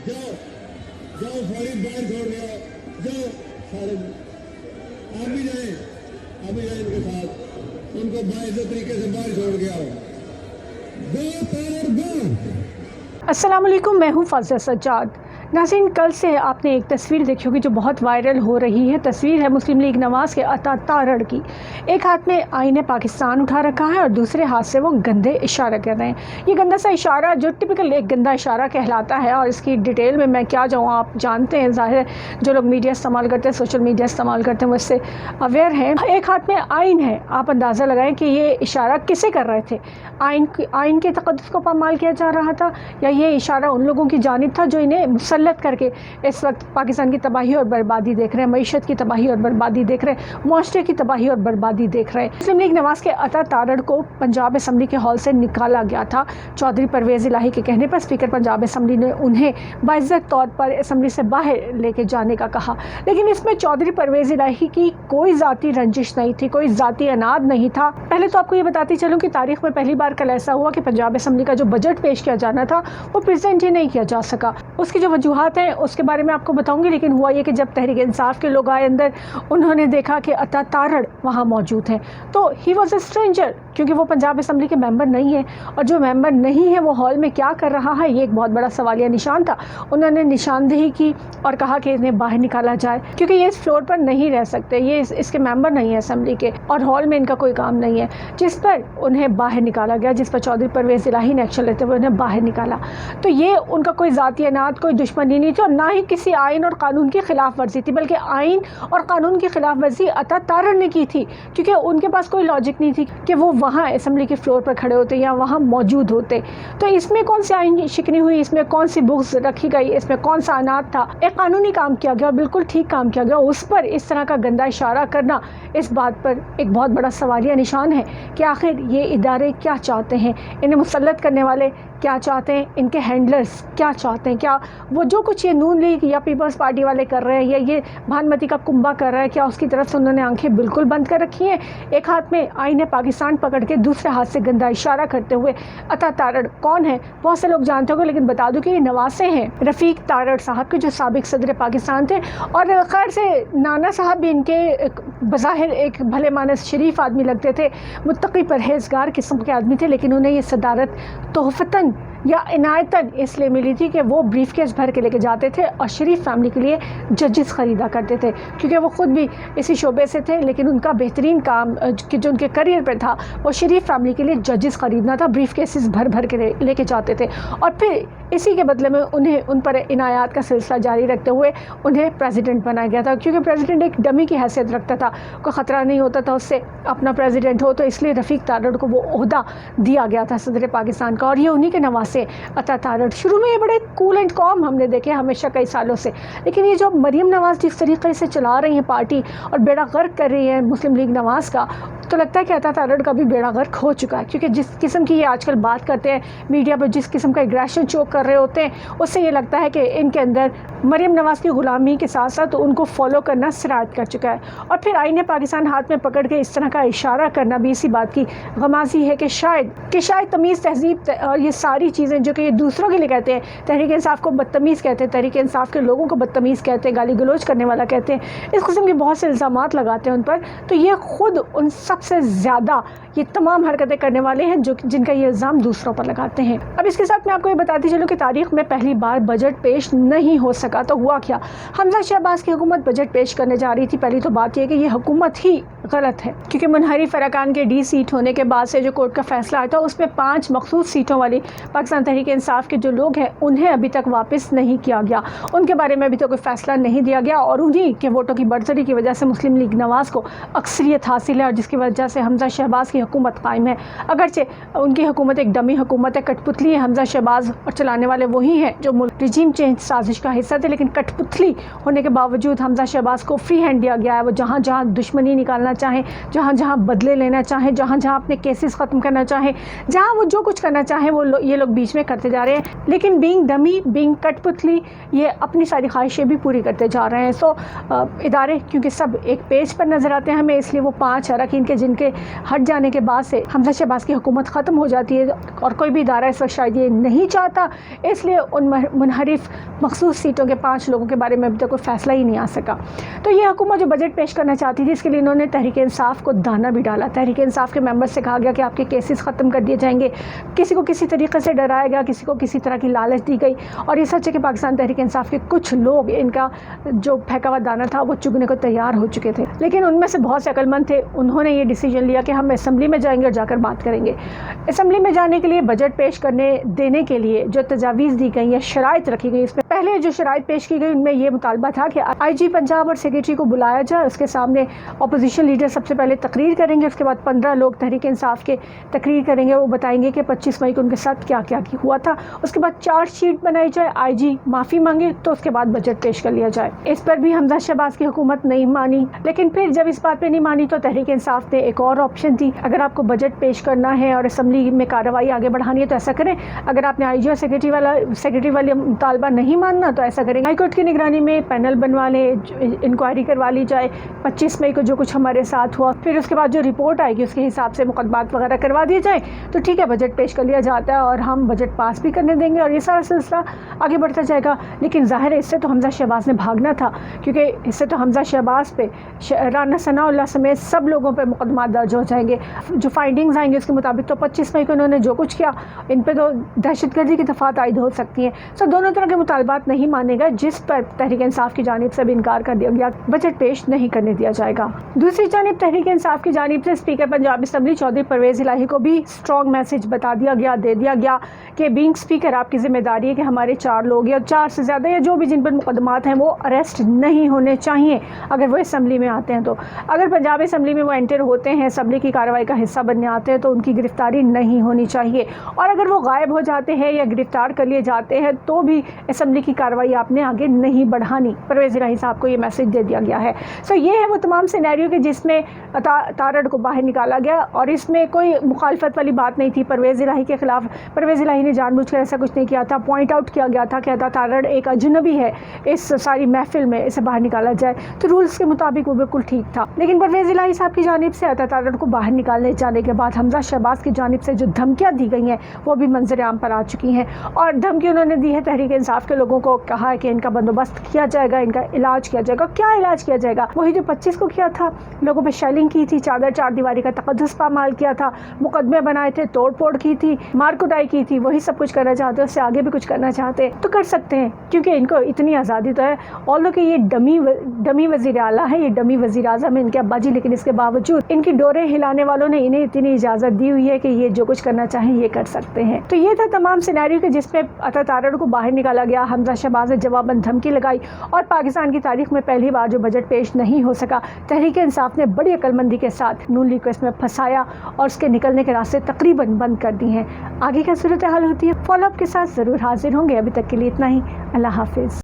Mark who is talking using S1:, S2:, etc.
S1: जाओ जाओ फौरी बाहर छोड़ दिया, जाओ सारे आप भी जाए इनके साथ, उनको बाइज्जत तरीके से बाहर छोड़ के आओ। गो तारड़ गो।
S2: अस्सलाम वालेकुम, मैं हूँ फाज़िया सज्जाद। नाज़रीन, कल से आपने एक तस्वीर देखी होगी जो बहुत वायरल हो रही है। तस्वीर है मुस्लिम लीग नवाज़ के अता तारड़ की। एक हाथ में आईने पाकिस्तान उठा रखा है और दूसरे हाथ से वो गंदे इशारा कर रहे हैं। ये गंदा सा इशारा जो टिपिकल एक गंदा इशारा कहलाता है, और इसकी डिटेल में मैं क्या जाऊँ, आप जानते हैं, ज़ाहिर है जो लोग मीडिया इस्तेमाल करते हैं, सोशल मीडिया इस्तेमाल करते हैं, वो इससे अवेयर हैं। एक हाथ में आइन है, आप अंदाज़ा लगाएं कि ये इशारा किसे कर रहे थे। आइन के तक़द्दुस को पामाल किया जा रहा था, या ये इशारा उन लोगों की जानिब था जो इन्हें मुसल्लत करके इस वक्त पाकिस्तान की तबाही और बर्बादी देख रहे हैं, मईशत की तबाही और बर्बादी देख रहे हैं, मुआशरे की तबाही और बर्बादी देख रहे हैं। मुस्लिम लीग नवाज़ के अता तारड़ को पंजाब असम्बली के हॉल से निकाला गया था। चौधरी परवेज़ इलाही के कहने पर स्पीकर पंजाब असम्बली ने उन्हें बाइज्जत तौर पर असम्बली से बाहर लेके जाने का कहा, लेकिन इसमें चौधरी परवेज़ इलाही की कोई ज़ाती रंजिश नहीं थी, कोई ज़ाती अनाद नहीं था। पहले तो आपको ये बताती चलूँ कि तारीख में पहली बार कल ऐसा हुआ कि पंजाब असम्बली का जो बजट पेश किया जाना था वो प्रेजेंट ही नहीं किया जा सका। उसकी जो वजूहात हैं उसके बारे में आपको बताऊंगी, लेकिन हुआ ये कि जब तहरीक इंसाफ के लोग आए अंदर, उन्होंने देखा कि अता तारड़ वहाँ मौजूद हैं, तो ही वॉज ए स्ट्रेंजर, क्योंकि वो पंजाब असम्बली के मेंबर नहीं है, और जो मेंबर नहीं है वो हॉल में क्या कर रहा है, ये एक बहुत बड़ा सवालिया निशान था। उन्होंने निशानदेही की और कहा कि इन्हें बाहर निकाला जाए, क्योंकि ये इस फ्लोर पर नहीं रह सकते, ये इसके मेंबर नहीं है असम्बली के, और हॉल में इनका कोई काम नहीं है, जिस पर उन्हें बाहर निकाला गया, जिस पर चौधरी परवेज़ इलाही ने एक्शन लेते हुए उन्हें बाहर निकाला। तो ये उनका कोई ज़ाती अनाद, कोई दुश्मनी नहीं थी, और ना ही किसी आइन और कानून की खिलाफ वर्जी थी, बल्कि आइन और कानून की खिलाफ वर्जी अता तारड़ ने की थी, क्योंकि उनके पास कोई लॉजिक नहीं थी कि वो वहाँ असम्बली के फ्लोर पर खड़े होते या वहाँ मौजूद होते। तो इसमें कौन सी आइन शिकनी हुई, इसमें कौन सी बुग़्ज़ रखी गई, इसमें कौन सा अनाद था। एक कानूनी काम किया गया और बिल्कुल ठीक काम किया गया, उस पर इस तरह का गंदा इशारा करना इस बात पर एक बहुत बड़ा सवालिया निशान है कि आखिर ये इदारे क्या चाहते हैं, इन्हें मुसल्लत करने वाले क्या चाहते हैं, इनके हैंडलर्स क्या चाहते हैं, क्या वो जो कुछ ये नून लीग या पीपल्स पार्टी वाले कर रहे हैं, या ये भानुमती का कुंभा कर रहा है, क्या उसकी तरफ से उन्होंने आंखें बिल्कुल बंद कर रखी हैं। एक हाथ में आईने पाकिस्तान पकड़ के दूसरे हाथ से गंदा इशारा करते हुए अता तारड़ कौन है, बहुत से लोग जानते होंगे, लेकिन बता दूं कि ये नवासे हैं रफ़ीक तारड़ साहब के, जो साबिक सदर पाकिस्तान थे, और खैर से नाना साहब भी इनके बज़ाहिर एक भले मानस शरीफ आदमी लगते थे, मुत्तकी परहेज़गार किस्म के आदमी थे, लेकिन उन्हें ये सदारत तोहफ़तन या इनायतन इसलिए मिली थी कि वो ब्रीफ केस भर के लेके जाते थे और शरीफ फैमिली के लिए जजेस ख़रीदा करते थे, क्योंकि वो ख़ुद भी इसी शोबे से थे, लेकिन उनका बेहतरीन काम कि जो उनके करियर पे था वो शरीफ फैमिली के लिए जजेस ख़रीदना था, ब्रीफ केसेस भर भर के लेके जाते थे, और फिर इसी के बदले में उन्हें उन पर इनायात का सिलसिला जारी रखते हुए उन्हें प्रेसिडेंट बनाया गया था, क्योंकि प्रेसिडेंट एक डमी की हैसियत रखता था, कोई ख़तरा नहीं होता था उससे अपना प्रेसिडेंट हो, तो इसलिए रफ़ीक तारड़ को वो ओहदा दिया गया था सदर पाकिस्तान का, और ये उन्हीं के नवासे अता तारड़। शुरू में ये बड़े कूल एंड कॉम हमने देखे हमेशा कई सालों से, लेकिन ये जो मरीम नवाज़ जिस तरीके से चला रही हैं पार्टी और बेड़ा गर्क कर रही है मुस्लिम लीग नवाज़ का, तो लगता है कि अता तारड़ का भी बेड़ा गर्क हो चुका है, क्योंकि जिस किस्म की ये आजकल बात करते हैं मीडिया पर, जिस किस्म का एग्रेशन शो कर रहे होते हैं, उससे ये लगता है कि इनके अंदर मरीम नवाज़ की ग़ुलामी के साथ साथ उनको फॉलो करना सिरायत कर चुका है। और फिर आईने पाकिस्तान हाथ में पकड़ के इस तरह का इशारा करना भी इसी बात की गमाज़ी है कि शायद तमीज़ तहज़ीब और ये सारी चीज़ें जो कि ये दूसरों के लिए कहते हैं, तहरीक इंसाफ को बदतमीज़ कहते हैं, तहरीक इंसाफ के लोगों को बदतमीज़ कहते हैं, गाली गलोच करने वाला कहते हैं, इस किस्म के बहुत से इल्ज़ामात लगाते हैं उन पर, तो ये ख़ुद उन सबसे ज़्यादा ये तमाम हरकतें करने वाले हैं जो जिनका ये इल्ज़ाम दूसरों पर लगाते हैं। अब इसके साथ मैं आपको ये बताती चलूँ कि तारीख़ में पहली बार बजट पेश नहीं हो सका, तो हुआ क्या, हमज़ा शहबाज की हुकूमत बजट पेश करने जा रही थी। पहली तो बात यह कि ये हुकूमत ही गलत है, क्योंकि मुनहरिफ अरकान के डी सीट होने के बाद से जो कोर्ट का फैसला आया था उसमें 5 मखसूस सीटों वाली पाकिस्तान तहरीक इंसाफ के जो लोग हैं उन्हें अभी तक वापस नहीं किया गया, उनके बारे में अभी तो कोई फैसला नहीं दिया गया, और उन्हीं के वोटों की बढ़तरी की वजह से मुस्लिम लीग नवाज़ को अक्सरियत हासिल है, और जिसकी वजह से हमज़ा शहबाज की हुकूमत कायम है। अगरचे उनकी हुकूमत एक डमी हुकूमत है, कठपुतली है, हमज़ा शहबाज और चलाने वाले वही हैं जो रिजीम चेंज साजिश का हिस्सा थे, लेकिन कठपुतली होने के बावजूद हमज़ा शहबाज को फ्री हैंड दिया गया है। वो जहाँ जहाँ दुश्मनी निकालना चाहें, जहाँ जहाँ बदले लेना चाहें, जहाँ जहाँ अपने केसेस ख़त्म करना चाहें, जहाँ वो जो कुछ करना चाहें वो ये लोग बीच में करते जा रहे हैं। लेकिन बीइंग डमी, बीइंग कठपुतली, ये अपनी सारी ख्वाहिशें भी पूरी करते जा रहे हैं। सो इदारे क्योंकि सब एक पेज पर नज़र आते हैं हमें, इसलिए वो 5 अरकान के जिनके हट जाने के बाद से हमजा शहबाज की हुकूमत ख़त्म हो जाती है, और कोई भी इदारा इस वक्त शायद ये नहीं चाहता, इसलिए उन मुनहरिफ मखसूस सीटों के 5 लोगों के बारे में अभी तक कोई फैसला ही नहीं आ सका। तो ये हुकूमत जो बजट पेश करना चाहती थी, इसके लिए इन्होंने तहरीक इंसाफ को दाना भी डाला। तहरीक इंसाफ के मेंबर से कहा गया कि आपके केसेस ख़त्म कर दिए जाएंगे, किसी को किसी तरीके से डराया गया, किसी को किसी तरह की लालच दी गई। और ये सच है कि पाकिस्तान तहरीक इंसाफ के कुछ लोग इनका जो फेंका हुआ दाना था वो चुगने को तैयार हो चुके थे, लेकिन उनमें से बहुत से अक्लमंद थे, उन्होंने ये डिसीजन लिया कि हम असम्बली में जाएंगे और जाकर बात करेंगे। असम्बली में जाने के लिए, बजट पेश करने देने के लिए जो तजावीज़ दी गई या शराइत रखी गई, इसमें पहले जो शराइत पेश की गई उनमें ये मुतालबा था कि IG पंजाब और सेक्रेटरी को बुलाया जाए, उसके सामने अपोजिशन लीडर सबसे पहले तकरीर करेंगे, उसके बाद 15 लोग तहरीक इंसाफ के तकरीर करेंगे, वो बताएंगे कि 25 मई को उनके साथ क्या क्या हुआ था। उसके बाद चार्जशीट बनाई जाए, IG माफ़ी मांगे, तो उसके बाद बजट पेश कर लिया जाए। इस पर भी हमजा शहबाज की हुकूमत नहीं मानी, लेकिन फिर जब इस बात पे नहीं मानी तो तहरीक इंसाफ ने एक और ऑप्शन दी, अगर आपको बजट पेश करना है और असम्बली में कार्रवाई आगे बढ़ानी है तो ऐसा करें, अगर आपने IG और सेक्रेटरी वाले मुतालबा नहीं मानना तो ऐसा करेंगे, हाई कोर्ट की निगरानी में पैनल बनवा ले, इंक्वायरी करवा ली जाए 25 मई को जो कुछ हमारे साथ हुआ, फिर उसके बाद जो रिपोर्ट आएगी उसके हिसाब से मुकदमात वगैरह करवा दिए जाए, तो ठीक है, बजट पेश कर लिया जाता है और हम बजट पास भी करने देंगे और ये सारा सिलसिला आगे बढ़ता जाएगा। लेकिन ज़ाहिर है इससे तो हमजा शहबाज ने भागना था, क्योंकि इससे तो हमजा शहबाज पे, राना सनाउल्लाह समेत सब लोगों पे मुकदमा दर्ज हो जाएंगे। जो फाइंडिंग्स आएंगे उसके मुताबिक तो 25 मई को इन्होंने जो कुछ किया, इन पे तो दहशतगर्दी की दफ़ात आयद हो सकती हैं। सो दोनों तरह के मुतालबात नहीं मानेगा, जिस पर तहरीक इंसाफ की जानिब से भी इनकार कर दिया गया, बजट पेश नहीं करने दिया जाएगा। दूसरी जानिब तहरीक इंसाफ की जानिब से स्पीकर पंजाब असम्बली चौधरी परवेज़ इलाही को भी स्ट्रॉन्ग मैसेज बता दिया गया, दे दिया गया कि बीइंग स्पीकर आपकी जिम्मेदारी है कि हमारे 4 लोग या 4 से ज़्यादा या जो भी जिन पर मुकदमात हैं वो अरेस्ट नहीं होने चाहिए अगर वो असम्बली में आते हैं। तो अगर पंजाब असम्बली में वो एंटर होते हैं, असम्बली की कार्रवाई का हिस्सा बनने आते हैं, तो उनकी गिरफ्तारी नहीं होनी चाहिए, और अगर वो गायब हो जाते हैं या गिरफ्तार कर लिए जाते हैं तो भी असम्बली की कार्रवाई आपने आगे नहीं बढ़ानी। परवेज़ इलाही साहब को ये मैसेज दे दिया गया है। सो ये है वो तमाम सिनेरियो कि जिसमें तारड़ को बाहर निकाला गया, और इसमें कोई मुखालफत वाली बात नहीं थी परवेज़ इलाही के ख़िलाफ़। परवेज़ इलाही ने जानबूझकर ऐसा कुछ नहीं किया था, पॉइंट आउट किया गया था कि तारड़ एक अजनबी है, इस सारी महफिल में इसे बाहर निकाला जाए, तो रूल्स के मुताबिक वो बिल्कुल ठीक था। लेकिन परवेज़ इलाही साहब की जानिब से तारड़ को बाहर निकालने जाने के बाद हमजा शहबाज की जानिब से जो धमकियाँ दी गई हैं वो भी मंजर आम पर आ चुकी हैं, और धमकी उन्होंने दी है तहरीक इंसाफ के लोगों को, कहा है कि इनका बंदोबस्त किया जाएगा, इनका इलाज किया जाएगा। क्या इलाज किया जाएगा? वही जो 25 को किया था, लोगों पर शेलिंग की थी, चार दीवारी का तकद्दुस पामाल किया था, मुकदमे बनाए थे, तोड़ फोड़ की थी, मार कुटाई की थी, वही सब कुछ करना चाहते हैं। उससे आगे भी कुछ करना चाहते हैं तो कर सकते हैं, क्योंकि इनको इतनी आज़ादी तो है। ऑल्दो कि ये डमी वज़ीर आला है, ये डमी वज़ीर आज़म है इनके अब्बा जी, लेकिन इसके बावजूद इनकी डोरे हिलाने वालों ने इन्हें इतनी इजाज़त दी हुई है कि ये जो कुछ करना चाहें ये कर सकते हैं। तो ये था तमाम सिनेरियो कि जिसमें तारड़ को बाहर निकाला गया, हमजा शहबाज ने जवाबन धमकी लगाई, और पाकिस्तान की तारीख में पहली बार जो बजट पेश नहीं हो सका, तहरीक इंसाफ ने बड़ी अक्लमंदी के साथ नून लीग को इसमें फंसाया और उसके निकलने के रास्ते तकरीबन बंद कर दी हैं। आगे क्या सूरत हाल होती है, फॉलोअप के साथ ज़रूर हाजिर होंगे। अभी तक के लिए इतना ही। अल्लाह हाफिज़।